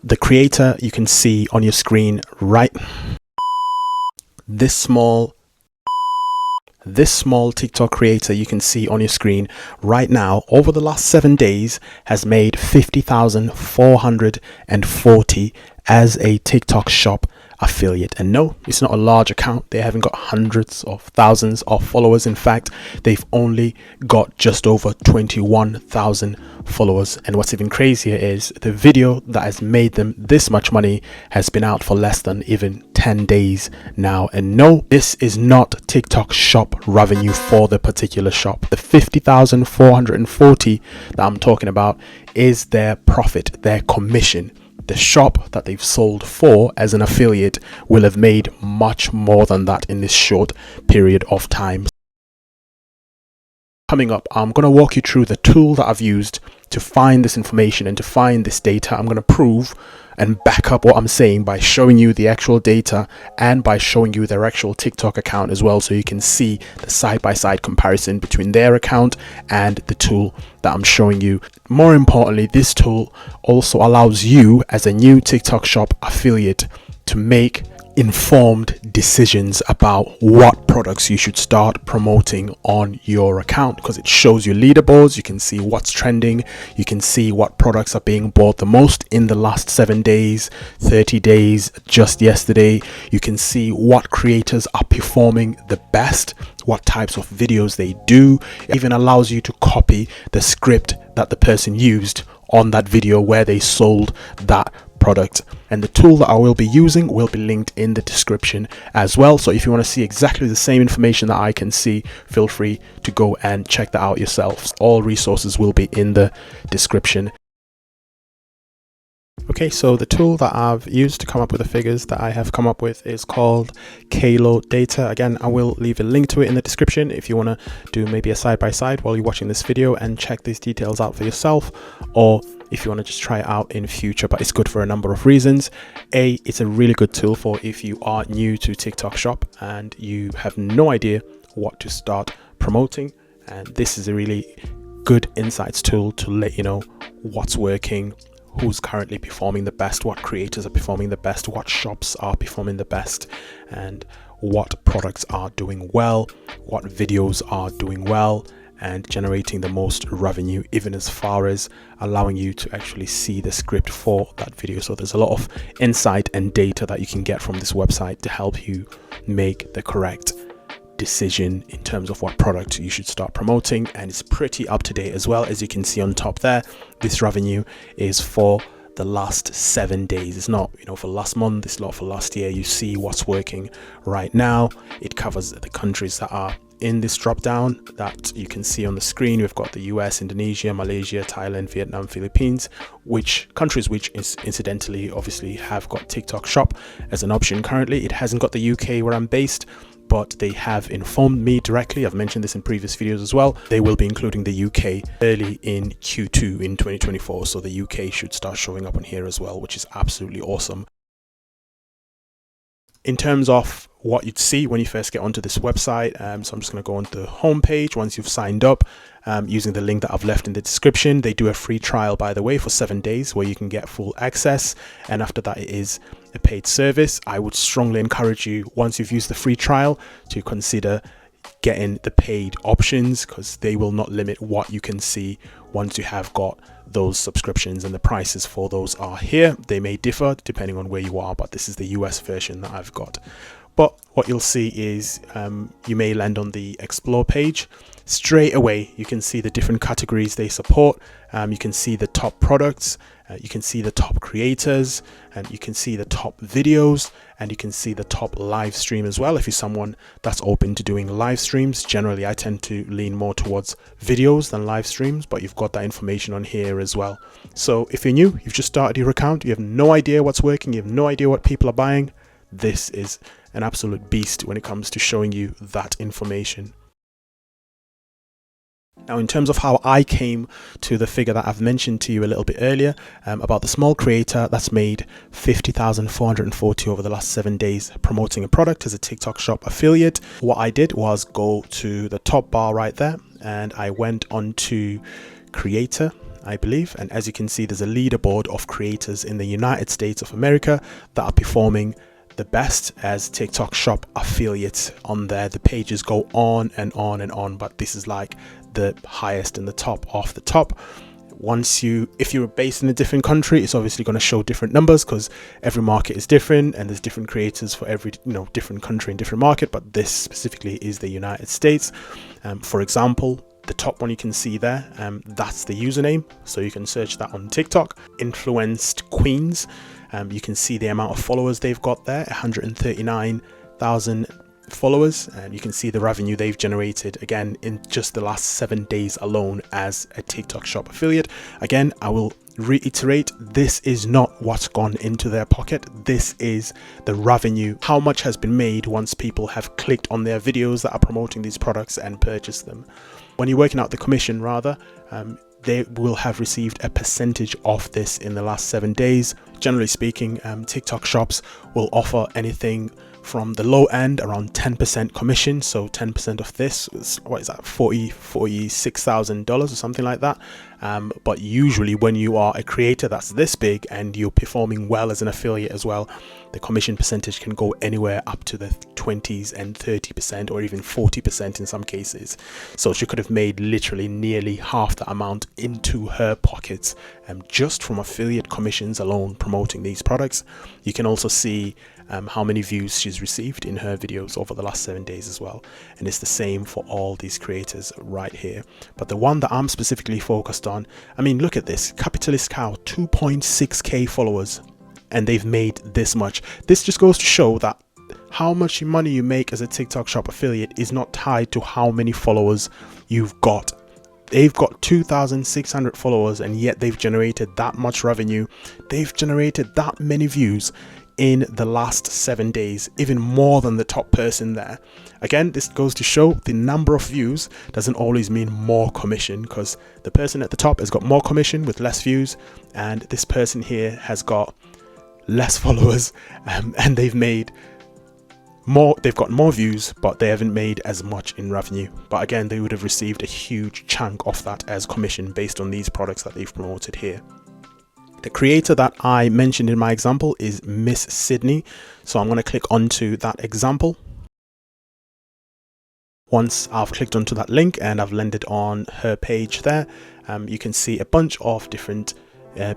The creator you can see on your screen right. This small TikTok creator you can see on your screen right now over the last 7 days has made 50,440 as a TikTok shop affiliate. And no, it's not a large account. They haven't got hundreds of thousands of followers. In fact, they've only got just over 21,000 followers. And what's even crazier is the video that has made them this much money has been out for less than even 10 days now. And no, this is not TikTok shop revenue for the particular shop. The 50,440 that I'm talking about is their profit, their commission. The shop that they've sold for as an affiliate will have made much more than that in this short period of time. Coming up, I'm going to walk you through the tool that I've used to find this information and to find this data. I'm going to prove and back up what I'm saying by showing you the actual data and by showing you their actual TikTok account as well, so you can see the side-by-side comparison between their account and the tool that I'm showing you. More importantly, this tool also allows you as a new TikTok shop affiliate to make informed decisions about what products you should start promoting on your account, because it shows you leaderboards. You can see what's trending, you can see what products are being bought the most in the last 7 days, 30 days, just yesterday. You can see what creators are performing the best, what types of videos they do. It even allows you to copy the script that the person used on that video where they sold that product. And the tool that I will be using will be linked in the description as well. So if you want to see exactly the same information that I can see, feel free to go and check that out yourselves. All resources will be in the description. Okay, so the tool that I've used to come up with the figures that I have come up with is called Kalo Data. Again, I will leave a link to it in the description if you want to do maybe a side-by-side while you're watching this video and check these details out for yourself, or if you want to just try it out in future. But it's good for a number of reasons. A, it's a really good tool for if you are new to TikTok shop and you have no idea what to start promoting, and this is a really good insights tool to let you know what's working, who's currently performing the best, what creators are performing the best, what shops are performing the best, and what products are doing well, what videos are doing well and generating the most revenue, even as far as allowing you to actually see the script for that video. So there's a lot of insight and data that you can get from this website to help you make the correct decision in terms of what product you should start promoting. And it's pretty up to date as well. As you can see on top there, this revenue is for the last 7 days. It's not, for last month, it's not for last year. You see what's working right now. It covers the countries that are in this drop down that you can see on the screen. We've got the US, Indonesia, Malaysia, Thailand, Vietnam, Philippines, which countries which is incidentally obviously have got TikTok shop as an option. Currently it hasn't got the UK where I'm based, but they have informed me directly. I've mentioned this in previous videos as well. They will be including the UK early in Q2 in 2024. So the UK should start showing up on here as well, which is absolutely awesome. In terms of what you'd see when you first get onto this website, so I'm just going to go onto the home page once you've signed up using the link that I've left in the description. They do a free trial, by the way, for 7 days where you can get full access, and after that it is a paid service. I would strongly encourage you, once you've used the free trial, to consider getting the paid options, because they will not limit what you can see once you have got those subscriptions, and the prices for those are here. They may differ depending on where you are, but this is the US version that I've got. But what you'll see is you may land on the explore page. Straight away you can see the different categories they support. You can see the top products, you can see the top creators, and you can see the top videos, and you can see the top live stream as well. If you're someone that's open to doing live streams, generally I tend to lean more towards videos than live streams, but you've got that information on here as well. So if you're new, you've just started your account, you have no idea what's working, you have no idea what people are buying, this is an absolute beast when it comes to showing you that information. Now, in terms of how I came to the figure that I've mentioned to you a little bit earlier about the small creator that's made 50,440 over the last 7 days promoting a product as a TikTok shop affiliate, what I did was go to the top bar right there, and I went on to creator, I believe. And as you can see, there's a leaderboard of creators in the United States of America that are performing the best as TikTok Shop affiliates on there. The pages go on and on and on, but this is like the highest and the top of the top. If you're based in a different country, it's obviously going to show different numbers because every market is different and there's different creators for every different country and different market, but this specifically is the United States. For example, the top one you can see there, that's the username, so you can search that on TikTok. Influenced Queens, you can see the amount of followers they've got there, 139,000 followers, and you can see the revenue they've generated again in just the last 7 days alone as a TikTok Shop affiliate. Again, I will reiterate, this is not what's gone into their pocket. This is the revenue, how much has been made once people have clicked on their videos that are promoting these products and purchased them. When you're working out the commission, rather, they will have received a percentage of this in the last 7 days. Generally speaking, TikTok shops will offer anything from the low end, around 10% commission. So 10% of this is, what is that, $46,000 or something like that. But usually when you are a creator that's this big and you're performing well as an affiliate as well, the commission percentage can go anywhere up to the 20s and 30% or even 40% in some cases. So she could have made literally nearly half that amount into her pockets just from affiliate commissions alone promoting these products. You can also see how many views she's received in her videos over the last 7 days as well, and it's the same for all these creators right here. But the one that I'm specifically focused on, I mean, look at this, Capitalist Cow, 2.6k followers, and they've made this much. This just goes to show that how much money you make as a TikTok Shop affiliate is not tied to how many followers you've got. They've got 2,600 followers and yet they've generated that much revenue. They've generated that many views in the last 7 days, even more than the top person there. Again, this goes to show the number of views doesn't always mean more commission, because the person at the top has got more commission with less views, and this person here has got less followers, and they've got more views, but they haven't made as much in revenue. But again, they would have received a huge chunk of that as commission based on these products that they've promoted here. The creator that I mentioned in my example is Miss Sydney. So I'm going to click onto that example. Once I've clicked onto that link and I've landed on her page there, you can see a bunch of different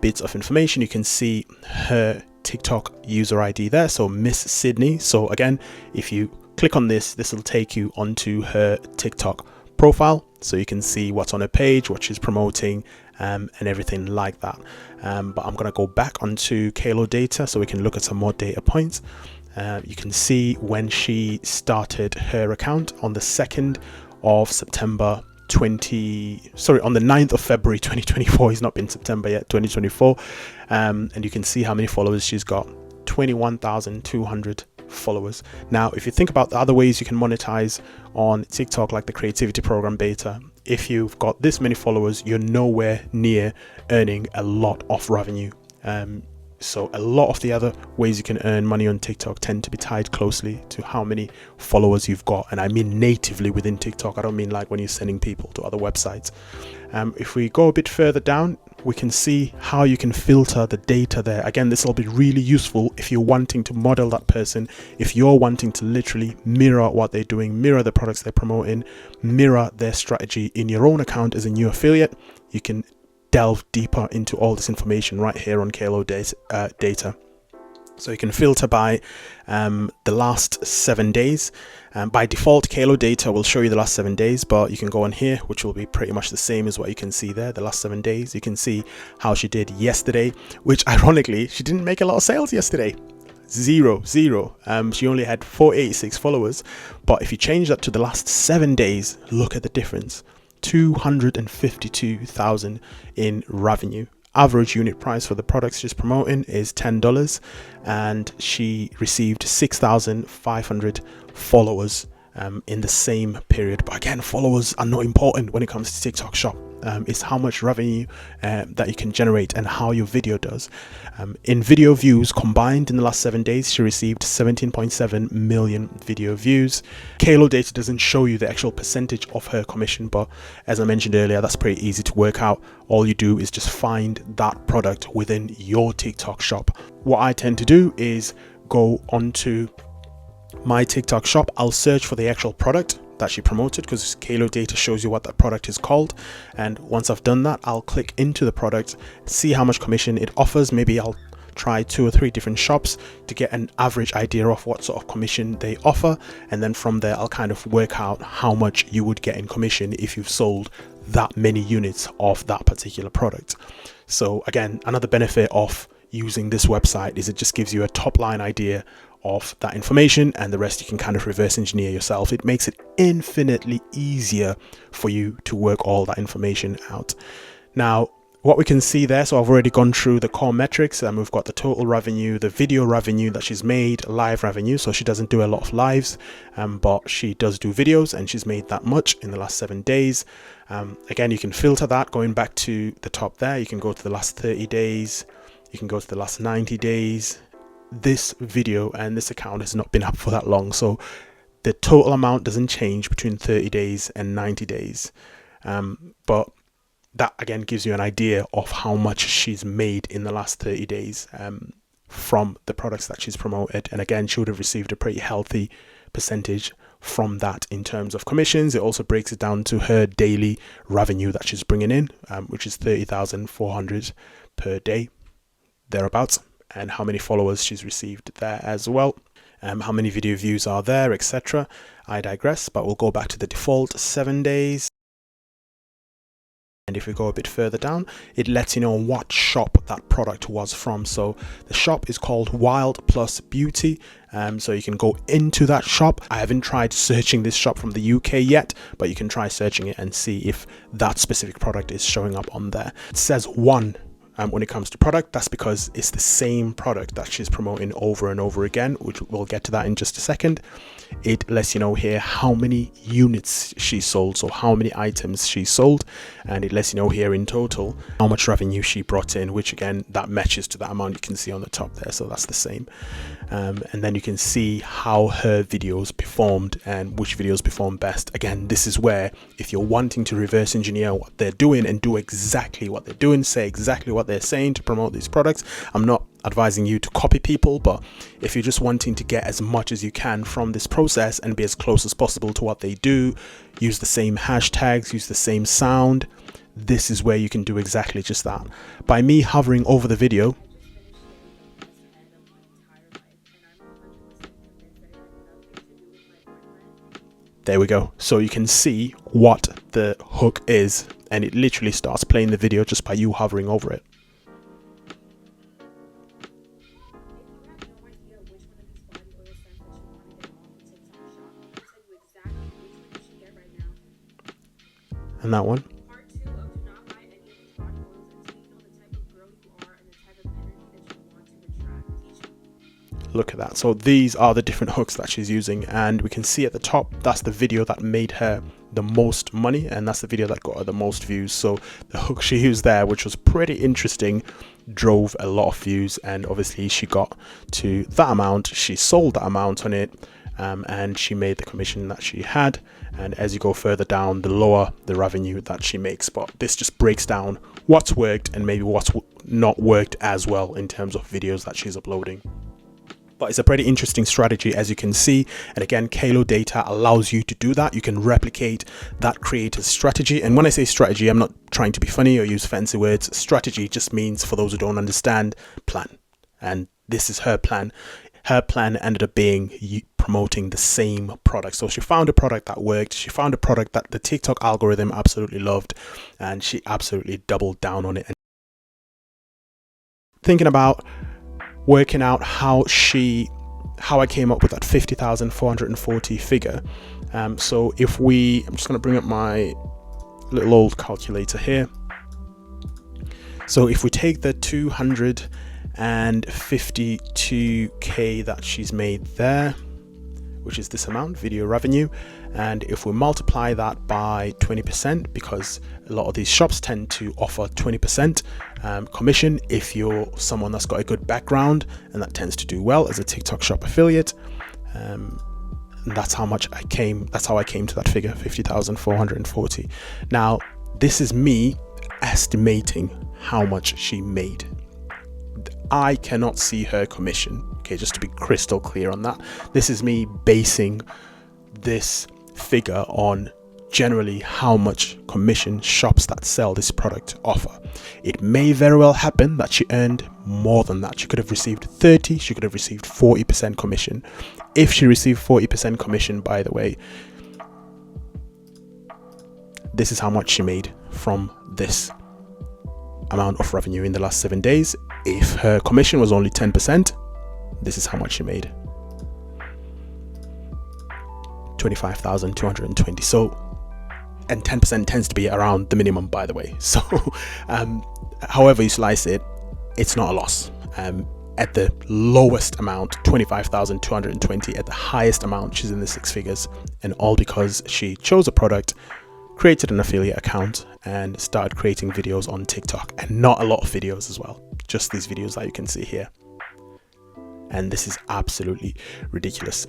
bits of information. You can see her TikTok user ID there, so Miss Sydney. So again, if you click on this, this will take you onto her TikTok profile, so you can see what's on her page, what she's promoting, and everything like that. But I'm going to go back onto Kalo data so we can look at some more data points. You can see when she started her account on the 2nd of September on the 9th of February 2024. It's not been September yet, 2024. And you can see how many followers she's got, 21,200 followers. Now, if you think about the other ways you can monetize on TikTok, like the creativity program beta, if you've got this many followers, you're nowhere near earning a lot of revenue. So a lot of the other ways you can earn money on TikTok tend to be tied closely to how many followers you've got. And I mean natively within TikTok. I don't mean like when you're sending people to other websites. If we go a bit further down, we can see how you can filter the data there. Again, this will be really useful if you're wanting to model that person, if you're wanting to literally mirror what they're doing, mirror the products they're promoting, mirror their strategy in your own account as a new affiliate. You can delve deeper into all this information right here on Kalo data. So you can filter by the last 7 days. By default, Kalo data will show you the last 7 days, but you can go on here, which will be pretty much the same as what you can see there, the last 7 days. You can see how she did yesterday, which ironically, she didn't make a lot of sales yesterday. Zero. She only had 486 followers. But if you change that to the last 7 days, look at the difference. 252,000 in revenue. Average unit price for the products she's promoting is $10, and she received 6,500 followers in the same period. But again, followers are not important when it comes to TikTok Shop. is how much revenue that you can generate and how your video does. In video views combined in the last 7 days, she received 17.7 million video views. Kalo data doesn't show you the actual percentage of her commission, but as I mentioned earlier, that's pretty easy to work out. All you do is just find that product within your TikTok shop. What I tend to do is go onto my TikTok shop. I'll search for the actual product that she promoted, because Kalo data shows you what that product is called, and once I've done that, I'll click into the product, see how much commission it offers. Maybe I'll try 2 or 3 different shops to get an average idea of what sort of commission they offer, and then from there I'll kind of work out how much you would get in commission if you've sold that many units of that particular product. So again, another benefit of using this website is it just gives you a top line idea of that information, and the rest you can kind of reverse engineer yourself. It makes it infinitely easier for you to work all that information out. Now, what we can see there, so I've already gone through the core metrics, and we've got the total revenue, the video revenue that she's made, live revenue. So she doesn't do a lot of lives, but she does do videos, and she's made that much in the last 7 days. Again, you can filter that going back to the top there. You can go to the last 30 days, you can go to the last 90 days. This video and this account has not been up for that long, so the total amount doesn't change between 30 days and 90 days, but that again gives you an idea of how much she's made in the last 30 days from the products that she's promoted. And again, she would have received a pretty healthy percentage from that in terms of commissions. It also breaks it down to her daily revenue that she's bringing in, which is 30,400 per day, thereabouts, and how many followers she's received there as well, how many video views are there, etc. I digress, but we'll go back to the default 7 days. And if we go a bit further down, it lets you know what shop that product was from. So the shop is called Wild Plus Beauty. So you can go into that shop. I haven't tried searching this shop from the UK yet, but you can try searching it and see if that specific product is showing up on there. It says 1 when it comes to product. That's because it's the same product that she's promoting over and over again, which we'll get to that in just a second. It lets you know here how many units she sold, so how many items she sold, and it lets you know here in total how much revenue she brought in, which again, that matches to that amount you can see on the top there, so that's the same. And then you can see how her videos performed and which videos perform best. Again, this is where, if you're wanting to reverse engineer what they're doing and do exactly what they're doing, say exactly what they're saying to promote these products, I'm not advising you to copy people, but if you're just wanting to get as much as you can from this process and be as close as possible to what they do, use the same hashtags, use the same sound, this is where you can do exactly just that. By me hovering over the video, there we go. So you can see what the hook is, and it literally starts playing the video just by you hovering over it. And that one. Look at that. So these are the different hooks that she's using, and we can see at the top, that's the video that made her the most money, and that's the video that got her the most views. So the hook she used there, which was pretty interesting, drove a lot of views, and obviously she got to that amount, she sold that amount on it, and she made the commission that she had. And as you go further down, the lower the revenue that she makes. But this just breaks down what's worked and maybe what's not worked as well in terms of videos that she's uploading. But it's a pretty interesting strategy, as you can see. And again, Kalo data allows you to do that. You can replicate that creator's strategy. And when I say strategy, I'm not trying to be funny or use fancy words. Strategy just means, for those who don't understand, plan. And this is her plan. Her plan ended up being promoting the same product. So she found a product that worked. She found a product that the TikTok algorithm absolutely loved, and she absolutely doubled down on it. And thinking about working out how I came up with that 50,440 figure. So if I'm just going to bring up my little old calculator here. So if we take the 252k that she's made there, which is this amount, video revenue. And if we multiply that by 20%, because a lot of these shops tend to offer 20% commission if you're someone that's got a good background, and that tends to do well as a TikTok shop affiliate. And that's how I came to that figure, 50,440. Now, this is me estimating how much she made. I cannot see her commission. Okay, just to be crystal clear on that. This is me basing this figure on generally how much commission shops that sell this product offer. It may very well happen that she earned more than that. She could have received 30, she could have received 40% commission. If she received 40% commission, by the way, this is how much she made from this amount of revenue in the last 7 days. If her commission was only 10%, this is how much she made. 25,220. So, and 10% tends to be around the minimum, by the way. So however you slice it, it's not a loss. At the lowest amount, 25,220. At the highest amount, she's in the six figures, and all because she chose a product, created an affiliate account, and started creating videos on TikTok. And not a lot of videos as well, just these videos that you can see here. And this is absolutely ridiculous.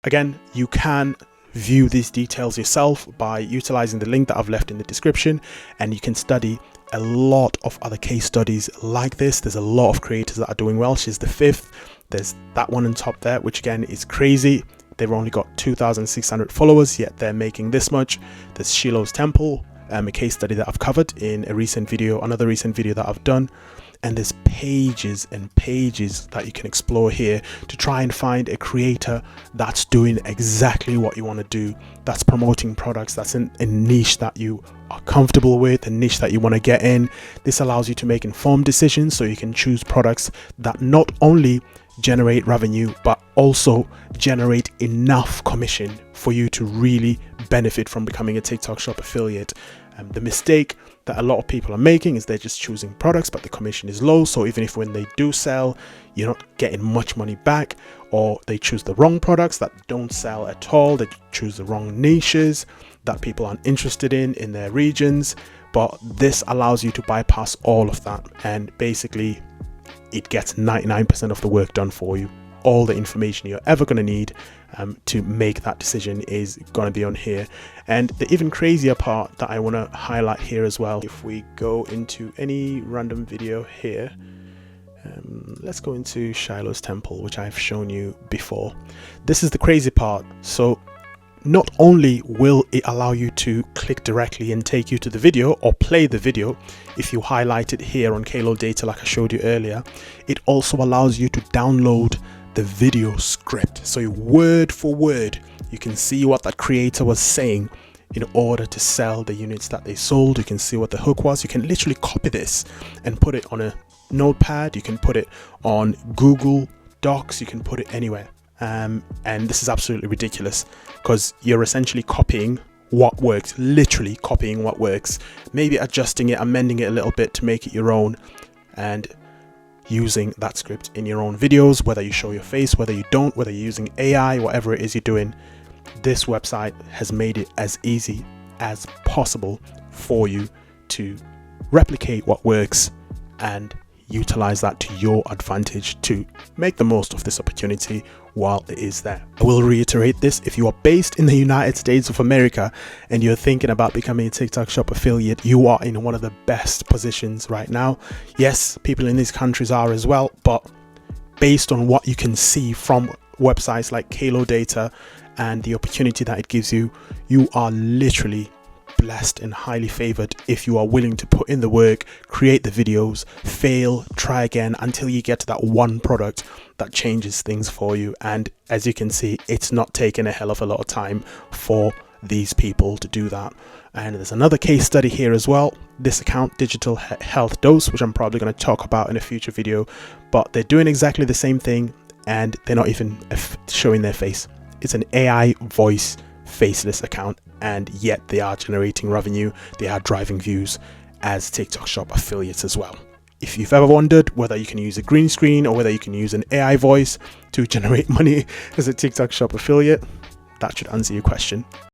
Again, you can view these details yourself by utilizing the link that I've left in the description, and you can study a lot of other case studies like this. There's a lot of creators that are doing well. She's the fifth. There's that one on top there, which again is crazy. They've only got 2,600 followers, yet they're making this much. There's Shiloh's Temple, a case study that I've covered in a recent video, another recent video that I've done. And there's pages and pages that you can explore here to try and find a creator that's doing exactly what you want to do, that's promoting products, that's in a niche that you are comfortable with, a niche that you want to get in. This allows you to make informed decisions, so you can choose products that not only generate revenue but also generate enough commission for you to really benefit from becoming a TikTok shop affiliate. The mistake that a lot of people are making is they're just choosing products, but the commission is low. So even if when they do sell, you're not getting much money back, or they choose the wrong products that don't sell at all, they choose the wrong niches that people aren't interested in their regions. But this allows you to bypass all of that, and basically it gets 99% of the work done for you. All the information you're ever going to need to make that decision is going to be on here. And the even crazier part that I want to highlight here as well, if we go into any random video here, let's go into Shiloh's Temple, which I've shown you before. This is the crazy part. So not only will it allow you to click directly and take you to the video or play the video if you highlight it here on Kalo Data like I showed you earlier, it also allows you to download the video script. So word for word, you can see what that creator was saying in order to sell the units that they sold. You can see what the hook was. You can literally copy this and put it on a notepad. You can put it on Google Docs. You can put it anywhere. And this is absolutely ridiculous, because you're essentially copying what works, literally copying what works, maybe adjusting it, amending it a little bit to make it your own, and using that script in your own videos, whether you show your face, whether you don't, whether you're using AI, whatever it is you're doing. This website has made it as easy as possible for you to replicate what works and utilize that to your advantage to make the most of this opportunity while it is there. I will reiterate this: if you are based in the United States of America and you're thinking about becoming a TikTok shop affiliate, you are in one of the best positions right now. Yes, people in these countries are as well, but based on what you can see from websites like Kalo Data and the opportunity that it gives you, you are literally blessed and highly favored if you are willing to put in the work, create the videos, fail, try again until you get to that one product that changes things for you. And as you can see, it's not taking a hell of a lot of time for these people to do that. And there's another case study here as well. This account, Digital Health Dose, which I'm probably going to talk about in a future video, but they're doing exactly the same thing and they're not even showing their face. It's an AI voice faceless account, and yet they are generating revenue, they are driving views as TikTok shop affiliates as well. if you've ever wondered whether you can use a green screen or whether you can use an AI voice to generate money as a TikTok shop affiliate, that should answer your question.